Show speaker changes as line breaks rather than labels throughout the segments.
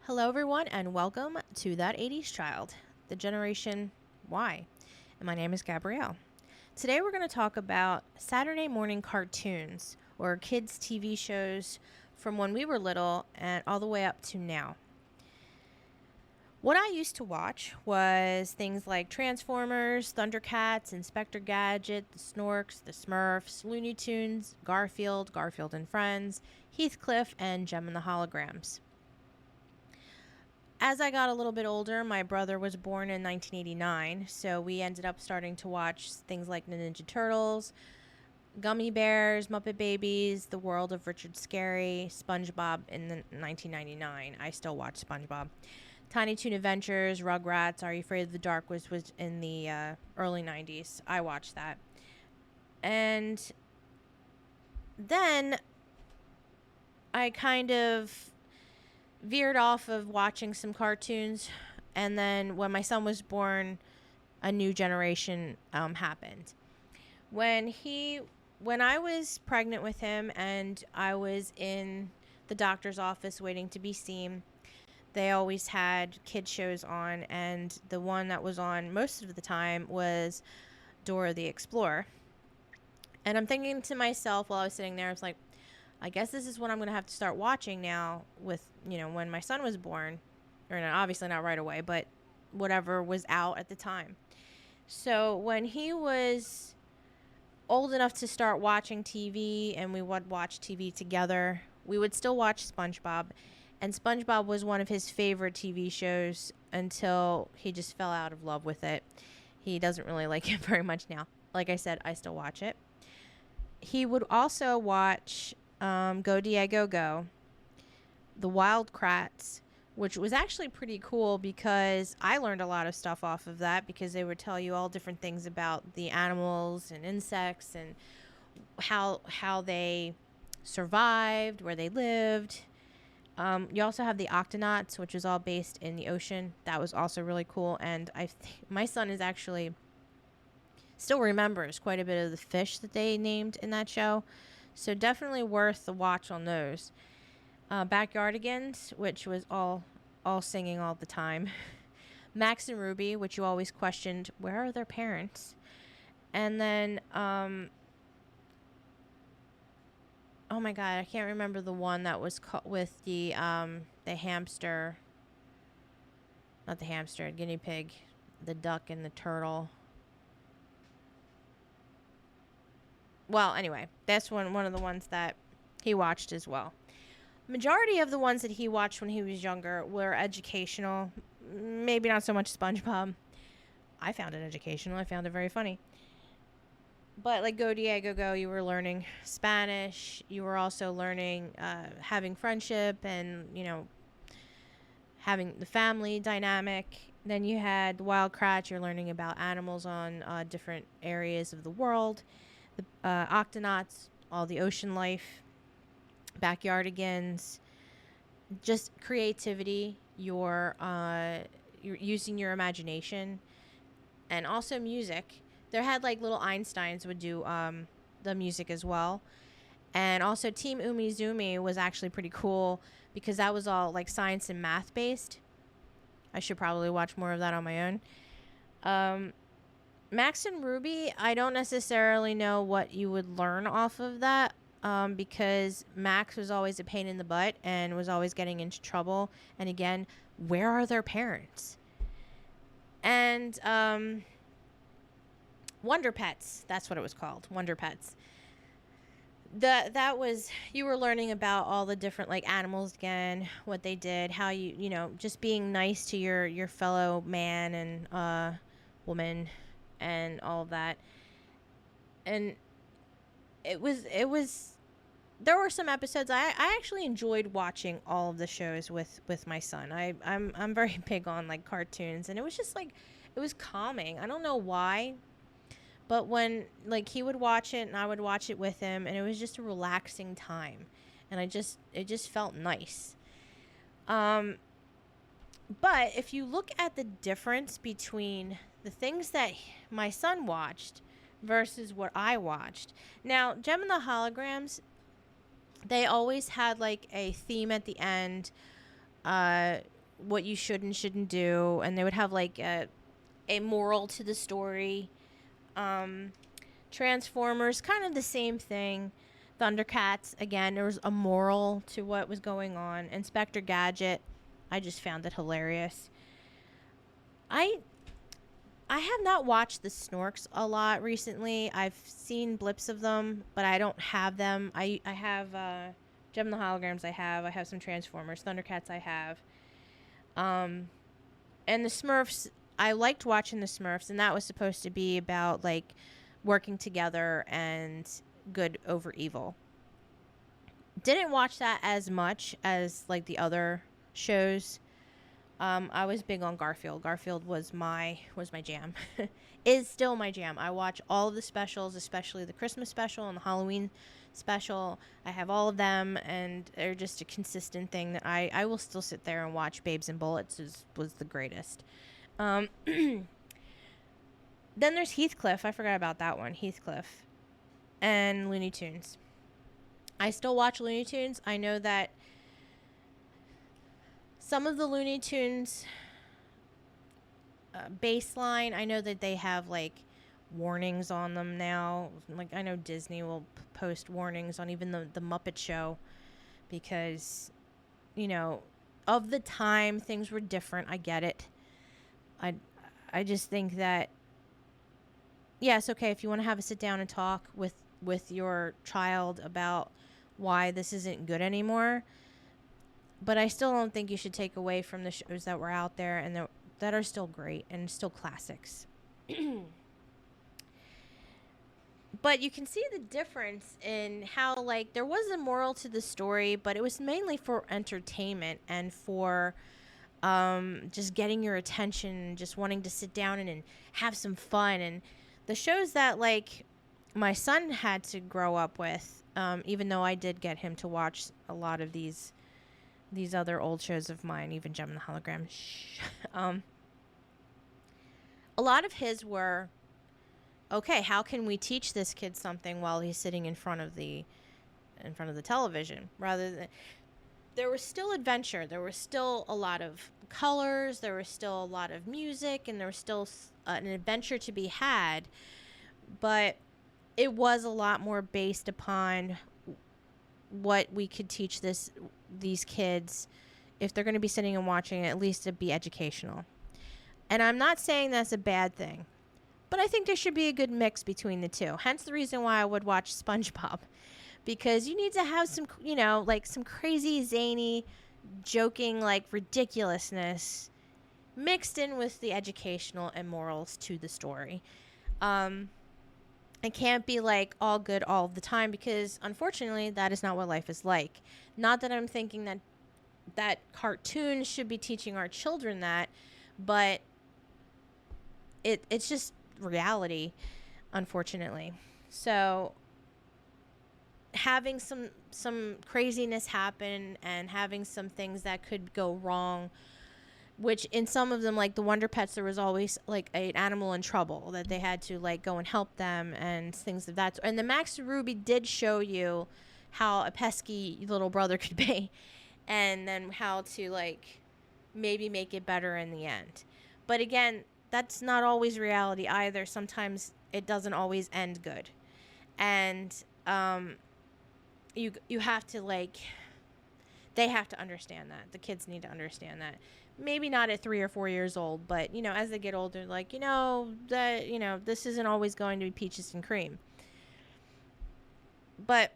Hello, everyone, and welcome to That 80s Child, the Generation Y. And my name is Gabrielle. Today, we're going to talk about Saturday morning cartoons or kids' TV shows from when we were little and all the way up to now. What I used to watch was things like Transformers, Thundercats, Inspector Gadget, the Snorks, the Smurfs, Looney Tunes, Garfield and Friends, Heathcliff, and Jem and the Holograms. As I got a little bit older, my brother was born in 1989, so we ended up starting to watch things like Ninja Turtles, Gummy Bears, Muppet Babies, The World of Richard Scarry, SpongeBob in 1999. I still watch SpongeBob. Tiny Toon Adventures, Rugrats, Are You Afraid of the Dark was in the early 90s. I watched that. And then I kind of veered off of watching some cartoons, and then when my son was born, a new generation happened. When I was pregnant with him and I was in the doctor's office waiting to be seen, they always had kid shows on, and the one that was on most of the time was Dora the Explorer. And I'm thinking to myself while I was sitting there, I was like, I guess this is what I'm going to have to start watching now with, when my son was born. Or obviously not right away, but whatever was out at the time. So when he was old enough to start watching TV and we would watch TV together, we would still watch SpongeBob. And SpongeBob was one of his favorite TV shows until he just fell out of love with it. He doesn't really like it very much now. Like I said, I still watch it. He would also watch Go Diego Go, the Wild Kratts, which was actually pretty cool because I learned a lot of stuff off of that because they would tell you all different things about the animals and insects and how they survived, where they lived. You also have the Octonauts, which is all based in the ocean. That was also really cool, and my son is actually still remembers quite a bit of the fish that they named in that show. So definitely worth the watch on those. Backyardigans, which was all singing all the time. Max and Ruby, which you always questioned, where are their parents? And then, oh my God, I can't remember the one that was with the hamster. Not the hamster, guinea pig, the duck and the turtle. Well, anyway, that's one of the ones that he watched as well. Majority of the ones that he watched when he was younger were educational. Maybe not so much SpongeBob. I found it educational. I found it very funny. But like Go Diego Go, you were learning Spanish. You were also learning having friendship and, having the family dynamic. Then you had the Wild Kratts. You're learning about animals on different areas of the world. The Octonauts, all the ocean life, Backyardigans, just creativity. You're using your imagination, and also music. There had like little Einsteins would do the music as well, and also Team Umizoomi was actually pretty cool because that was all like science and math based. I should probably watch more of that on my own. Max and Ruby, I don't necessarily know what you would learn off of that because Max was always a pain in the butt and was always getting into trouble. And again, where are their parents? And Wonder Pets, that's what it was called, Wonder Pets. That was, you were learning about all the different like animals again, what they did, how you just being nice to your fellow man and woman and all of that. And it was there were some episodes I actually enjoyed watching all of the shows with my son. I'm very big on like cartoons, and it was just like it was calming. I don't know why, but when like he would watch it and I would watch it with him, and it was just a relaxing time, and it just felt nice. But if you look at the difference between the things that my son watched versus what I watched. Now, Jem and the Holograms, they always had like a theme at the end what you should and shouldn't do, and they would have like a moral to the story. Transformers, kind of the same thing. Thundercats, again, there was a moral to what was going on. Inspector Gadget, I just found it hilarious. I have not watched the Snorks a lot recently. I've seen blips of them, but I don't have them. I have Gem and the Holograms. I have some Transformers. Thundercats. I have. And the Smurfs. I liked watching the Smurfs, and that was supposed to be about like working together and good over evil. Didn't watch that as much as like the other shows. I was big on Garfield. Garfield was my jam. Is still my jam. I watch all of the specials, especially the Christmas special and the Halloween special. I have all of them, and they're just a consistent thing that I will still sit there and watch. Babes and Bullets was the greatest. Then there's Heathcliff. I forgot about that one. Heathcliff. And Looney Tunes. I still watch Looney Tunes. I know that some of the Looney Tunes baseline, I know that they have like warnings on them now. Like I know Disney will post warnings on even the Muppet Show because, you know, of the time things were different. I get it. I just think that, yes, okay, if you want to have a sit down and talk with your child about why this isn't good anymore, but I still don't think you should take away from the shows that were out there and that are still great and still classics. But you can see the difference in how, like, there was a moral to the story, but it was mainly for entertainment and for just getting your attention, just wanting to sit down and have some fun. And the shows that, like, my son had to grow up with, even though I did get him to watch a lot of these other old shows of mine, even Gem and the Hologram. A lot of his were, okay, how can we teach this kid something while he's sitting in front of the television? Rather than, there was still adventure, there was still a lot of colors, there was still a lot of music, and there was still an adventure to be had, but it was a lot more based upon what we could teach these kids if they're going to be sitting and watching it, at least to be educational. And I'm not saying that's a bad thing, but I think there should be a good mix between the two. Hence the reason why I would watch SpongeBob, because you need to have some, you know, like some crazy, zany, joking, like ridiculousness mixed in with the educational and morals to the story. It can't be like all good all the time, because unfortunately that is not what life is like. Not that I'm thinking that cartoons should be teaching our children that, but it's just reality, unfortunately. So having some craziness happen and having some things that could go wrong, which in some of them, like the Wonder Pets, there was always like an animal in trouble that they had to like go and help them and things of that. And the Max and Ruby did show you how a pesky little brother could be, and then how to like maybe make it better in the end. But again, that's not always reality either. Sometimes it doesn't always end good. And you have to, like, they have to understand that. The kids need to understand that. Maybe not at 3 or 4 years old, but, you know, as they get older, like, this isn't always going to be peaches and cream. But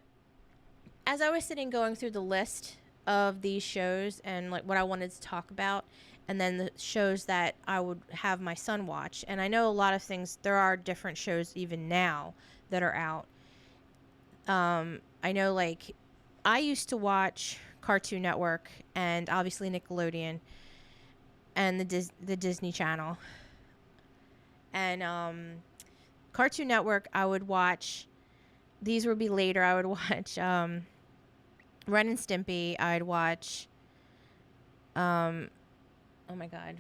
as I was sitting going through the list of these shows and, like, what I wanted to talk about, and then the shows that I would have my son watch. And I know a lot of things, there are different shows even now that are out. I know, like, I used to watch Cartoon Network and obviously Nickelodeon and the Disney Channel. And Cartoon Network, I would watch, these would be later, I would watch Ren and Stimpy. I'd watch oh my god.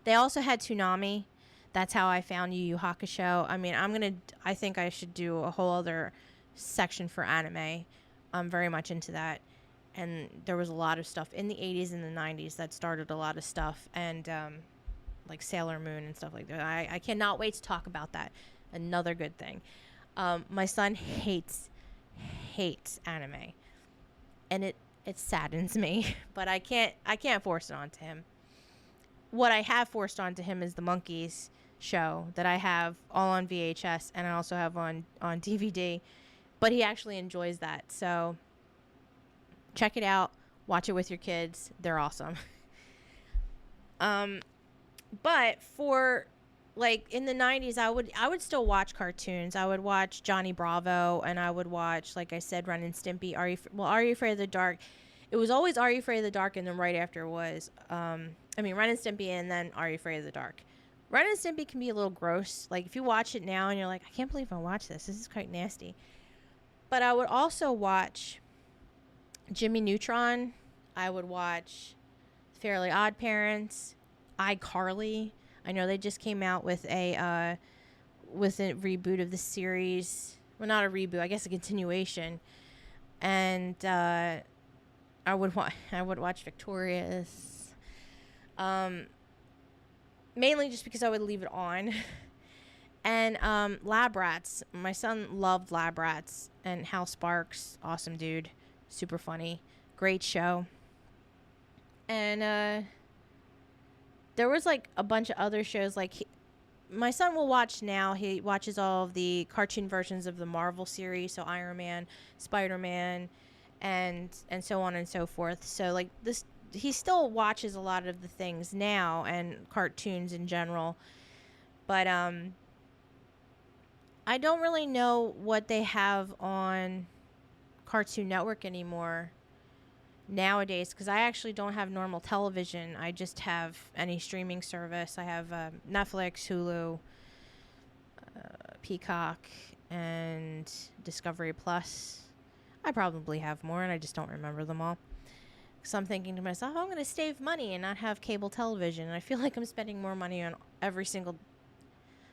They also had Toonami. That's how I found Yu Yu Hakusho. I mean, I think I should do a whole other section for anime. I'm very much into that. and there was a lot of stuff in the 80s and the 90s that started a lot of stuff, and like Sailor Moon and stuff like that. I cannot wait to talk about that. Another good thing. My son hates anime, and it saddens me, but I can't force it onto him. What I have forced onto him is the Monkeys show that I have all on VHS, and I also have on DVD, but he actually enjoys that. So check it out, watch it with your kids. They're awesome. But for like in the 90s, I would still watch cartoons. I would watch Johnny Bravo, and I would watch, like I said, Ren and Stimpy. Are You Afraid of the Dark? It was always Are You Afraid of the Dark, and then right after was Ren and Stimpy, and then Are You Afraid of the Dark. Ren and Stimpy can be a little gross. Like if you watch it now and you're like, I can't believe I watched this. This is quite nasty. But I would also watch Jimmy Neutron. I would watch Fairly Odd Parents, iCarly. I know they just came out with a reboot of the series. Well, not a reboot, I guess a continuation. And I would watch Victorious. Mainly just because I would leave it on. And Lab Rats. My son loved Lab Rats, and Hal Sparks, awesome dude, super funny, great show. And there was like a bunch of other shows. Like my son will watch now. He watches all of the cartoon versions of the Marvel series, so Iron Man, Spider-Man, and so on and so forth. So like this, he still watches a lot of the things now and cartoons in general. But I don't really know what they have on Cartoon Network anymore nowadays, because I actually don't have normal television. I just have any streaming service. I have Netflix, Hulu, Peacock, and Discovery Plus. I probably have more, and I just don't remember them all. So I'm thinking to myself, I'm going to save money and not have cable television. And I feel like I'm spending more money on every single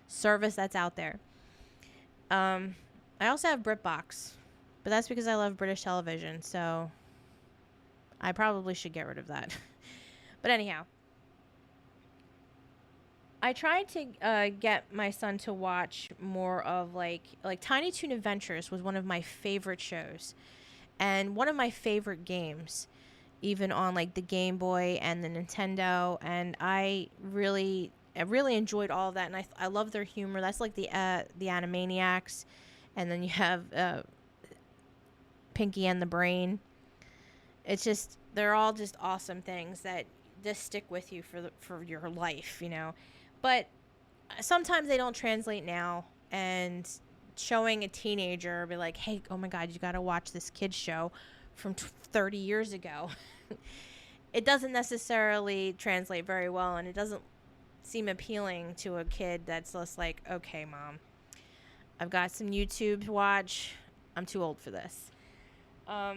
service that's out there. I also have BritBox, but that's because I love British television, so I probably should get rid of that. But anyhow, I tried to get my son to watch more of like Tiny Toon Adventures was one of my favorite shows, and one of my favorite games, even on like the Game Boy and the Nintendo. And I really enjoyed all of that, and I love their humor. That's like the Animaniacs, and then you have Pinky and the Brain. It's just, they're all just awesome things that just stick with you for your life, you know. But sometimes they don't translate now, and showing a teenager be like, hey, oh my God, you got to watch this kid's show from 30 years ago. It doesn't necessarily translate very well, and it doesn't seem appealing to a kid that's just like, okay, Mom, I've got some YouTube to watch. I'm too old for this. But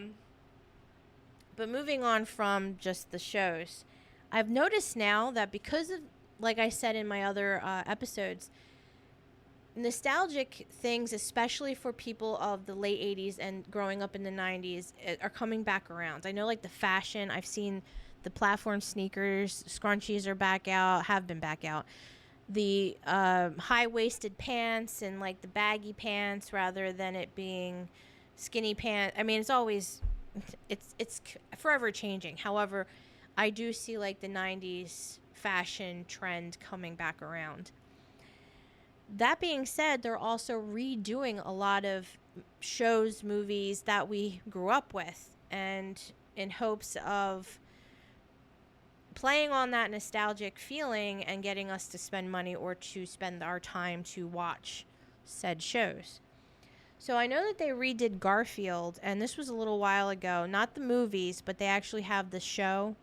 moving on from just the shows, I've noticed now that because of, like I said in my other episodes, nostalgic things, especially for people of the late 80s and growing up in the 90s, are coming back around. I know, like the fashion, I've seen the platform sneakers, scrunchies are back out, have been back out. The high-waisted pants and like the baggy pants rather than it being skinny pants. I mean, it's forever changing. However, I do see like the 90s fashion trend coming back around. That being said, they're also redoing a lot of shows, movies that we grew up with, and in hopes of playing on that nostalgic feeling and getting us to spend money or to spend our time to watch said shows. So I know that they redid Garfield, and this was a little while ago. Not the movies, but they actually have the show.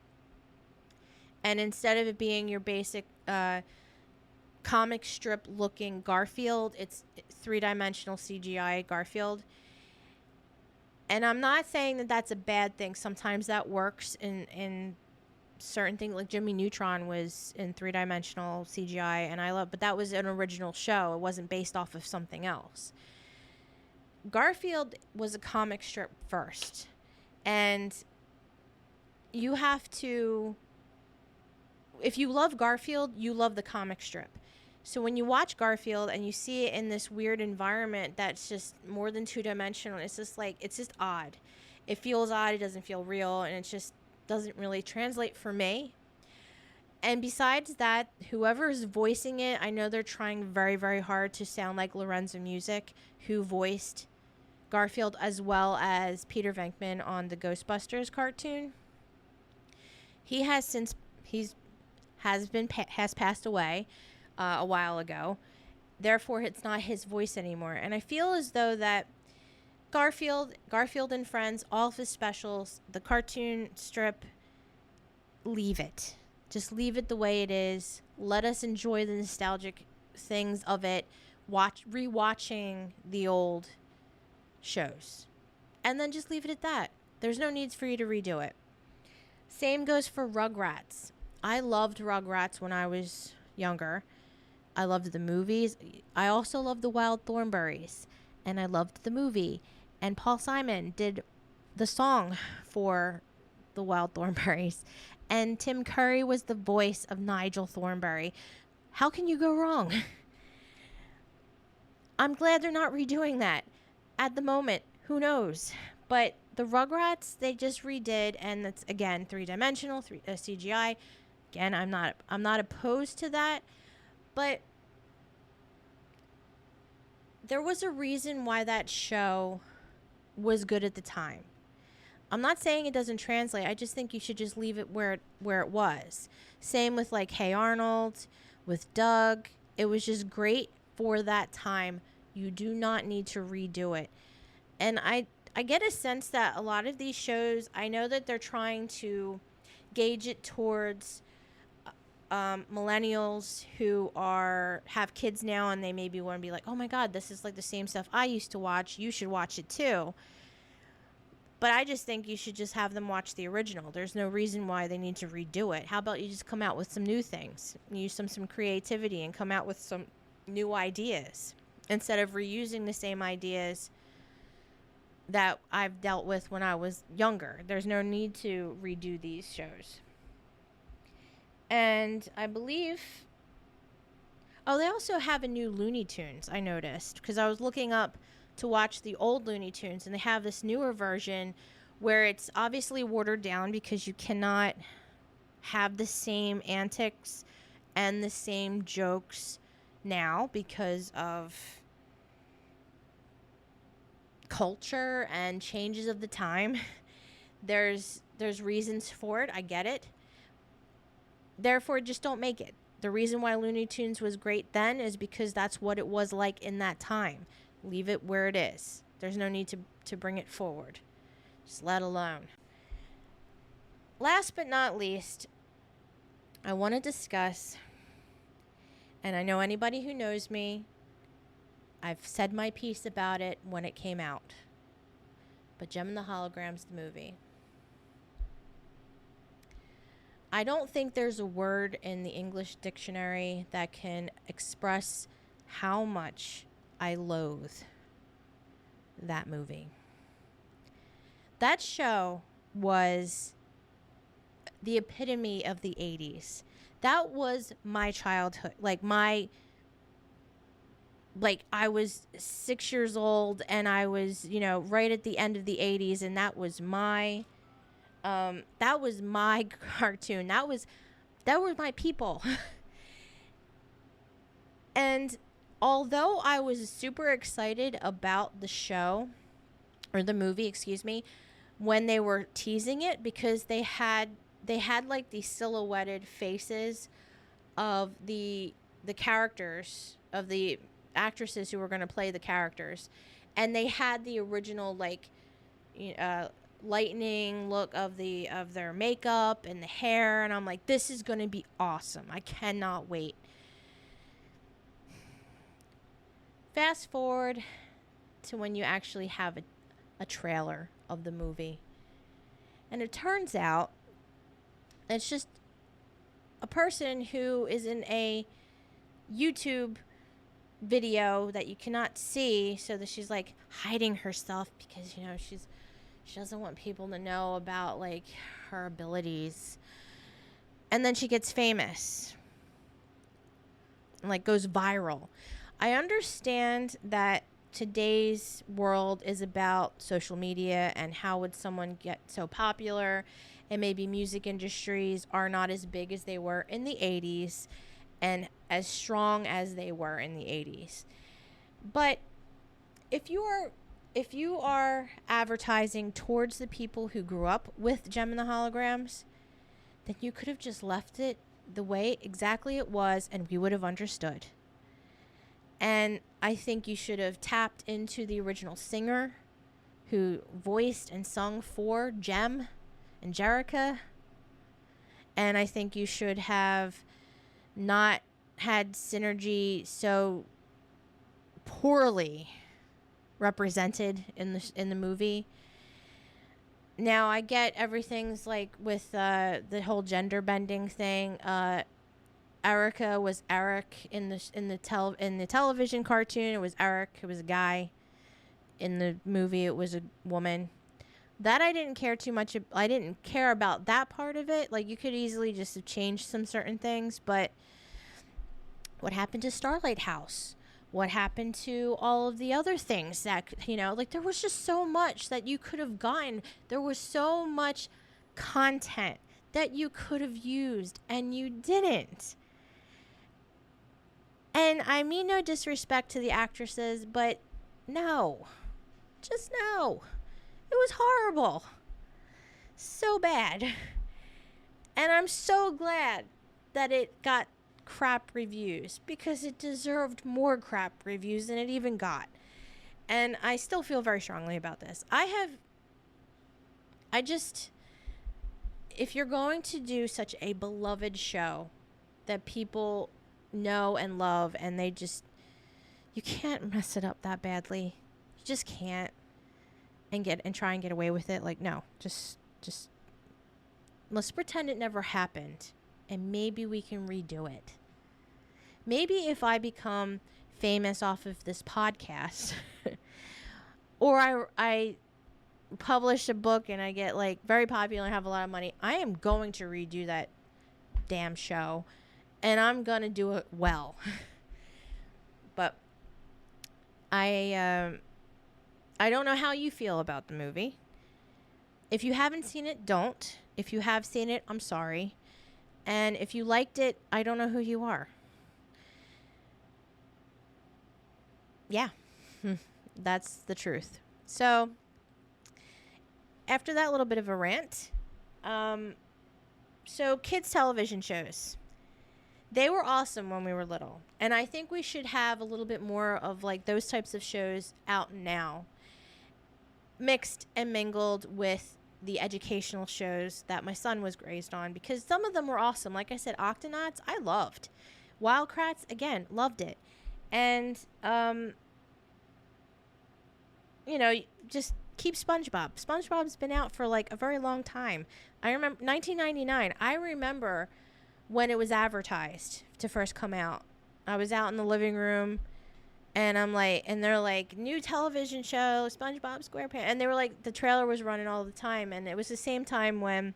And instead of it being your basic comic strip looking Garfield, it's three-dimensional CGI Garfield. And I'm not saying that that's a bad thing. Sometimes that works in certain things. Like Jimmy Neutron was in three-dimensional CGI, and but that was an original show. It wasn't based off of something else. Garfield was a comic strip first, and you have to, if you love Garfield, you love the comic strip. So when you watch Garfield and you see it in this weird environment that's just more than two-dimensional, it's just like, it's just odd. It feels odd, it doesn't feel real, and it just doesn't really translate for me. And besides that, whoever is voicing it, I know they're trying very, very hard to sound like Lorenzo Music, who voiced Garfield as well as Peter Venkman on the Ghostbusters cartoon. He has since has passed away a while ago. Therefore, it's not his voice anymore. And I feel as though that Garfield and Friends, all of his specials, the cartoon strip, leave it. Just leave it the way it is. Let us enjoy the nostalgic things of it. Rewatching the old shows. And then just leave it at that. There's no need for you to redo it. Same goes for Rugrats. I loved Rugrats when I was younger. I loved the movies. I also loved the Wild Thornberrys. And I loved the movie. And Paul Simon did the song for the Wild Thornberrys. And Tim Curry was the voice of Nigel Thornberry. How can you go wrong? I'm glad they're not redoing that. At the moment, who knows? But the Rugrats, they just redid, and that's, again, three-dimensional, CGI. Again, I'm not opposed to that, but there was a reason why that show was good at the time. I'm not saying it doesn't translate. I just think you should just leave it where it was. Same with like Hey Arnold, with Doug. It was just great for that time. You do not need to redo it. And I get a sense that a lot of these shows, I know that they're trying to gauge it towards millennials who have kids now, and they maybe want to be like, oh my God, this is like the same stuff I used to watch. You should watch it too. But I just think you should just have them watch the original. There's no reason why they need to redo it. How about you just come out with some new things? Use some creativity and come out with some new ideas instead of reusing the same ideas that I've dealt with when I was younger. There's no need to redo these shows. And I believe... Oh, they also have a new Looney Tunes, I noticed. Because I was looking up to watch the old Looney Tunes, and they have this newer version where it's obviously watered down because you cannot have the same antics and the same jokes now because of culture and changes of the time. There's reasons for it. I get it. Therefore, just don't make it. The reason why Looney Tunes was great then is because that's what it was like in that time. Leave it where it is. There's no need to bring it forward. Just let alone. Last but not least, I want to discuss, and I know anybody who knows me, I've said my piece about it when it came out. But Jem and the Holograms, the movie. I don't think there's a word in the English dictionary that can express how much I loathe that movie. That show was the epitome of the 80s. That was my childhood. I was 6 years old and I was, right at the end of the 80s, and that was my cartoon. That were my people. And although I was super excited about the show, or the movie, excuse me, when they were teasing it, because they had like these silhouetted faces of the characters, of the actresses who were going to play the characters, and they had the original lightning look of their makeup and the hair, and I'm like, this is going to be awesome. I cannot wait. Fast forward to when you actually have a trailer of the movie. And it turns out it's just a person who is in a YouTube video that you cannot see, so that she's like hiding herself because, She doesn't want people to know about, like, her abilities. And then she gets famous. And, like, goes viral. I understand that today's world is about social media and how would someone get so popular, and maybe music industries are not as big as they were in the 80s and as strong as they were in the 80s. But if you are advertising towards the people who grew up with Jem and the Holograms, then you could have just left it the way exactly it was and we would have understood. And I think you should have tapped into the original singer who voiced and sung for Jem and Jerrica. And I think you should have not had Synergy so poorly represented in the movie. Now I get everything's like with the whole gender bending thing. Erica was Eric in the television cartoon. It was Eric. It was a guy. In the movie, it was a woman. That I didn't care too much. I didn't care about that part of it. Like, you could easily just have changed some certain things. But what happened to Starlight House? What happened to all of the other things that, like, there was just so much that you could have gotten. There was so much content that you could have used, and you didn't. And I mean no disrespect to the actresses, but no. Just no. It was horrible. So bad. And I'm so glad that it got crap reviews, because it deserved more crap reviews than it even got. And I still feel very strongly about this. If you're going to do such a beloved show that people know and love, and you can't mess it up that badly. You just can't. And try and get away with it. Like, no, just let's pretend it never happened, and maybe we can redo it. Maybe if I become famous off of this podcast, or I publish a book and I get, like, very popular and have a lot of money, I am going to redo that damn show, and I'm gonna do it well. But I don't know how you feel about the movie. If you haven't seen it, don't. If you have seen it, I'm sorry. And if you liked it, I don't know who you are. Yeah, that's the truth. So, after that little bit of a rant, so kids' television shows. They were awesome when we were little. And I think we should have a little bit more of, like, those types of shows out now, mixed and mingled with the educational shows that my son was raised on, because some of them were awesome. Like I said, Octonauts, I loved. Wildcrats, again, loved it. And, just keep SpongeBob. SpongeBob's been out for, like, a very long time. I remember 1999. I remember when it was advertised to first come out. I was out in the living room, and they're like, new television show, SpongeBob SquarePants. And they were like, the trailer was running all the time. And it was the same time when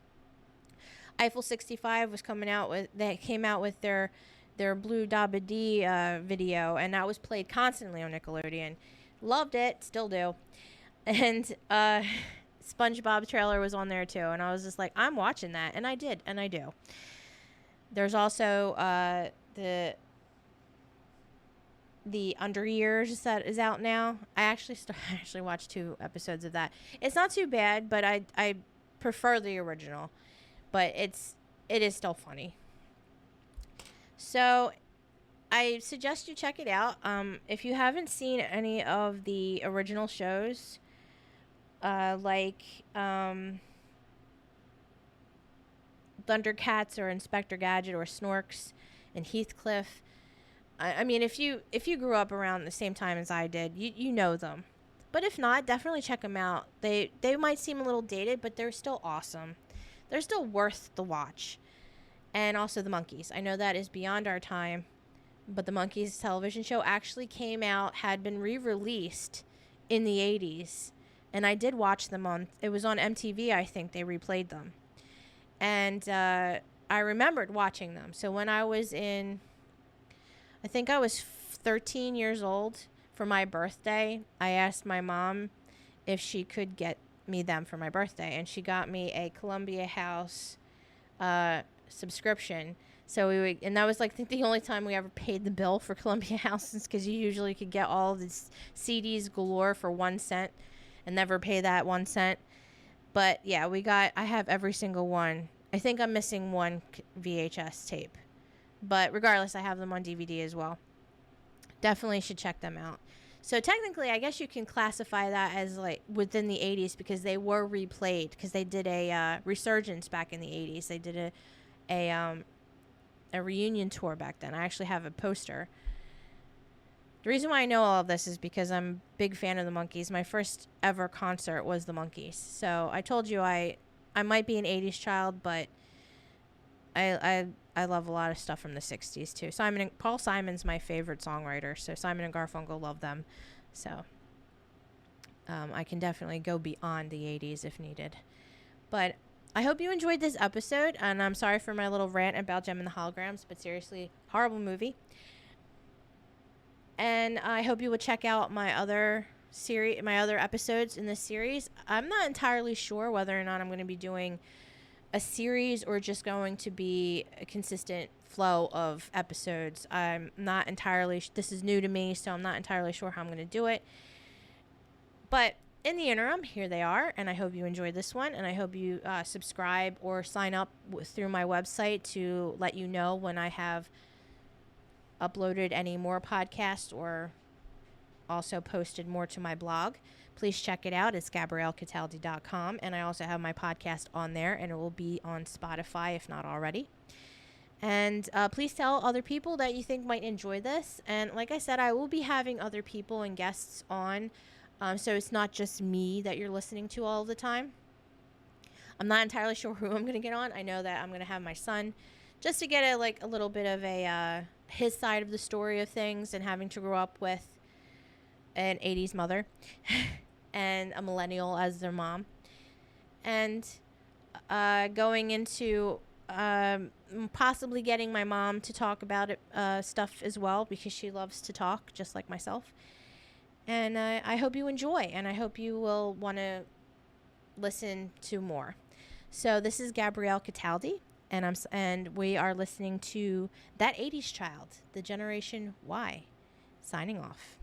Eiffel 65 was coming out they came out with their Blue Dabba Dee video. And that was played constantly on Nickelodeon. Loved it, still do. And SpongeBob trailer was on there too. And I was just like, I'm watching that. And I did, and I do. There's also the Under Years that is out now. I actually watched 2 episodes of that. It's not too bad, but I prefer the original. But it is still funny. So I suggest you check it out. If you haven't seen any of the original shows, like Thundercats or Inspector Gadget or Snorks and Heathcliff, I mean, if you grew up around the same time as I did, you know them. But if not, definitely check them out. They might seem a little dated, but they're still awesome. They're still worth the watch. And also the Monkees. I know that is beyond our time, but the Monkees television show actually came out, had been re-released in the 80s And I did watch them it was on MTV, I think they replayed them. And I remembered watching them. So when I think I was 13 years old for my birthday, I asked my mom if she could get me them for my birthday. And she got me a Columbia House subscription. So and that was like, I think the only time we ever paid the bill for Columbia Houses, because you usually could get all of these CDs galore for 1 cent and never pay that 1 cent. But yeah, I have every single one. I think I'm missing one VHS tape, but regardless, I have them on DVD as well. Definitely should check them out. So technically, I guess you can classify that as like within the 80s, because they were replayed, because they did a resurgence back in the 80s. They did a reunion tour back then. I actually have a poster. The reason why I know all of this is because I'm a big fan of the Monkees. My first ever concert was the Monkees. So I told you I might be an 80s child, but I love a lot of stuff from the 60s too. Paul Simon's my favorite songwriter, so Simon and Garfunkel love them. So I can definitely go beyond the 80s if needed. But I hope you enjoyed this episode, and I'm sorry for my little rant about Jem and the Holograms, but seriously, horrible movie. And I hope you will check out my other episodes in this series. I'm not entirely sure whether or not I'm going to be doing a series or just going to be a consistent flow of episodes. I'm not entirely this is new to me, so I'm not entirely sure how I'm going to do it. But in the interim, here they are, and I hope you enjoyed this one, and I hope you subscribe or sign up through my website to let you know when I have uploaded any more podcasts or also posted more to my blog. Please check it out. It's GabrielleCataldi.com, and I also have my podcast on there, and it will be on Spotify if not already. And please tell other people that you think might enjoy this. And like I said, I will be having other people and guests on, so it's not just me that you're listening to all the time. I'm not entirely sure who I'm going to get on. I know that I'm going to have my son, just to get a little bit of his side of the story of things, and having to grow up with an 80s mother and a millennial as their mom, and going into possibly getting my mom to talk about stuff as well, because she loves to talk just like myself. And I hope you enjoy, and I hope you will want to listen to more. So this is Gabrielle Cataldi, and we are listening to That 80s Child, the Generation Y, signing off.